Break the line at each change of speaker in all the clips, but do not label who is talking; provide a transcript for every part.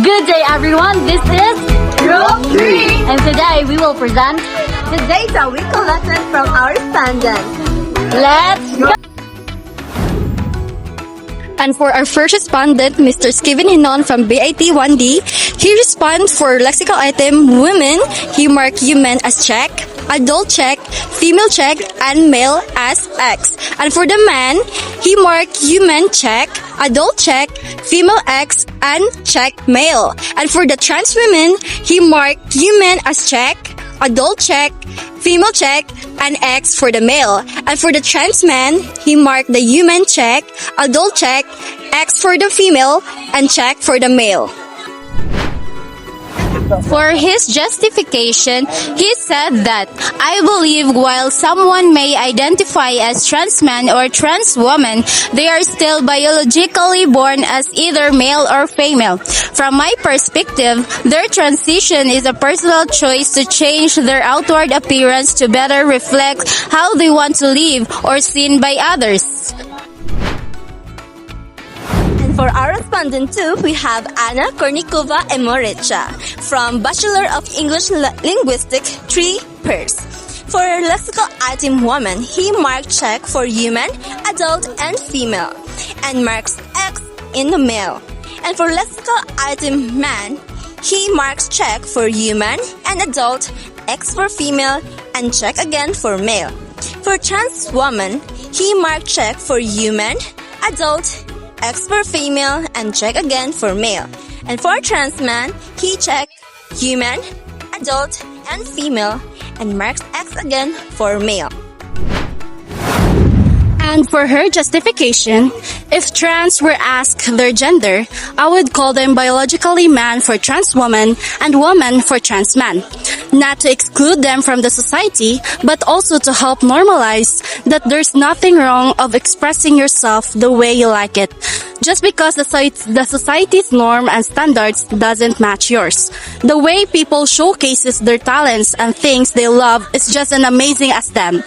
Good day, everyone. This is
Group 3.
and today we will present.
The data we collected from our respondents.
Let's go.
And for our first respondent, Mr. Steven Hinon from BIT 1D, he responded for lexical item women, he marked human as check, adult check, female check, and male as X. And for the man, he marked human check, adult check, female X, and check male. And for the trans women, he marked human as check, adult check, female check, and X for the male. And for the trans man, he marked the human check, adult check, X for the female, and check for the male.
For his justification, he said that, I believe while someone may identify as trans man or trans woman, they are still biologically born as either male or female. From my perspective, their transition is a personal choice to change their outward appearance to better reflect how they want to live or seen by others.
For our respondent 2, we have Anna Kornikova Emorecha from Bachelor of English Linguistics 3 Pairs. For lexical item woman, he marked check for human, adult, and female, and marks X in the male. And for lexical item man, he marks check for human and adult, X for female, and check again for male. For trans woman, he marked check for human, adult, X for female, and check again for male. And for trans man, he checked human, adult, and female, and marks X again for male.
And for her justification, if trans were asked their gender, I would call them biologically man for trans woman and woman for trans man. Not to exclude them from the society, but also to help normalize that there's nothing wrong of expressing yourself the way you like it, just because the society's norm and standards doesn't match yours. The way people showcases their talents and things they love is just as amazing as them.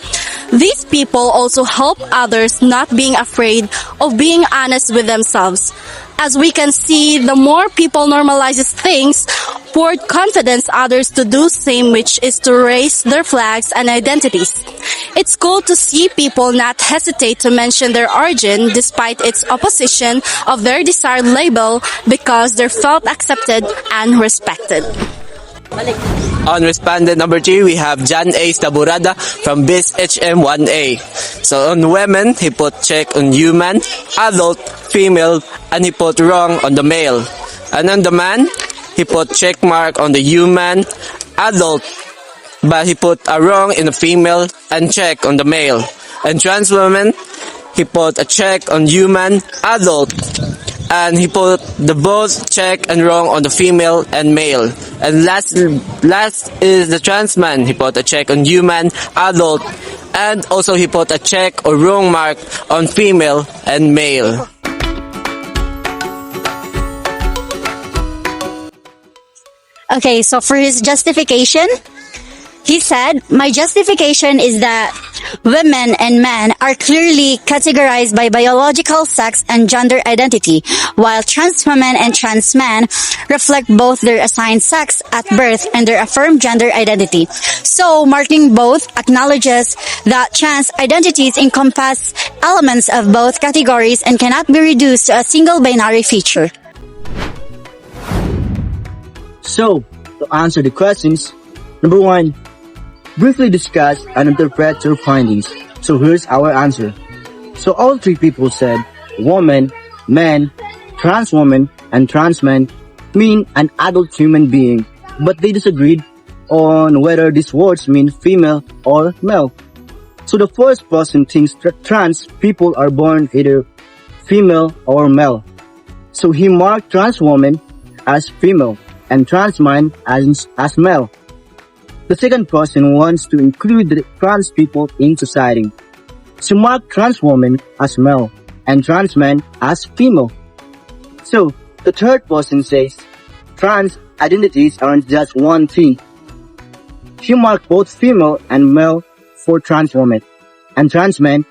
These people also help others not being afraid of being honest with themselves. As we can see, the more people normalizes things, pour confidence others to do same, which is to raise their flags and identities. It's cool to see people not hesitate to mention their origin despite its opposition of their desired label because they're felt accepted and respected.
On respondent number 3, we have John A. Staburada from BIS HM1A. So on women, he put check on human, adult, female, and he put wrong on the male. And on the man, he put check mark on the human, adult, but he put a wrong in the female and check on the male. And trans women, he put a check on human, adult, and he put the both check and wrong on the female and male. And last is the trans man. He put a check on human, adult, and also he put a check or wrong mark on female and male.
Okay, so for his justification, he said, my justification is that women and men are clearly categorized by biological sex and gender identity, while trans women and trans men reflect both their assigned sex at birth and their affirmed gender identity. So, marking both acknowledges that trans identities encompass elements of both categories and cannot be reduced to a single binary feature.
So, to answer the questions, number 1, briefly discuss and interpret your findings. So here's our answer. So all 3 people said woman, man, trans woman, and trans man mean an adult human being, but they disagreed on whether these words mean female or male. So the first person thinks that trans people are born either female or male. So he marked trans woman as female and trans man as male. The second person wants to include the trans people in society. So mark trans woman as male and trans man as female. So the third person says trans identities aren't just one thing. She marked both female and male for trans women and trans men.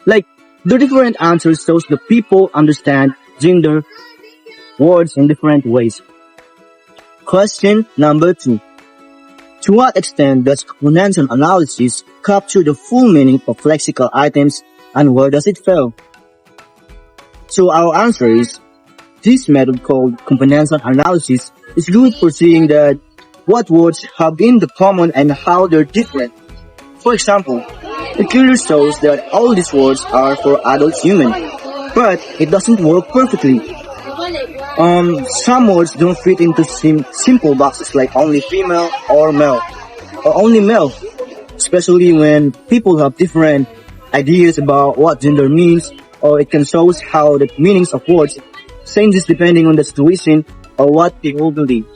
Like the different answers shows the people understand gender words in different ways. Question number 2. To what extent does componential analysis capture the full meaning of lexical items, and where does it fail? So our answer is, this method called componential analysis is good for seeing that what words have in the common and how they're different. For example, it clearly shows that all these words are for adult human, but it doesn't work perfectly. Some words don't fit into simple boxes like only female or male, or only male, especially when people have different ideas about what gender means, or it can show how the meanings of words changes depending on the situation or what people believe.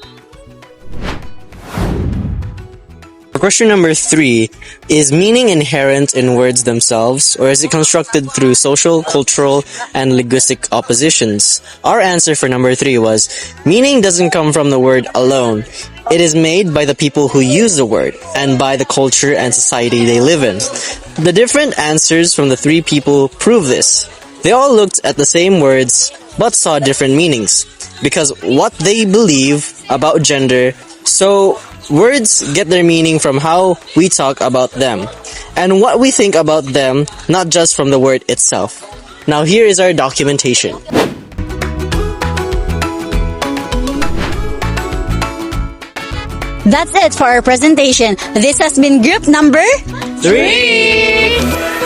Question number 3, is meaning inherent in words themselves, or is it constructed through social, cultural, and linguistic oppositions? Our answer for number 3 was, meaning doesn't come from the word alone. It is made by the people who use the word, and by the culture and society they live in. The different answers from the 3 people prove this. They all looked at the same words, but saw different meanings, because what they believe about gender. So words get their meaning from how we talk about them, and what we think about them, not just from the word itself. Now here is our documentation.
That's it for our presentation. This has been group number
3!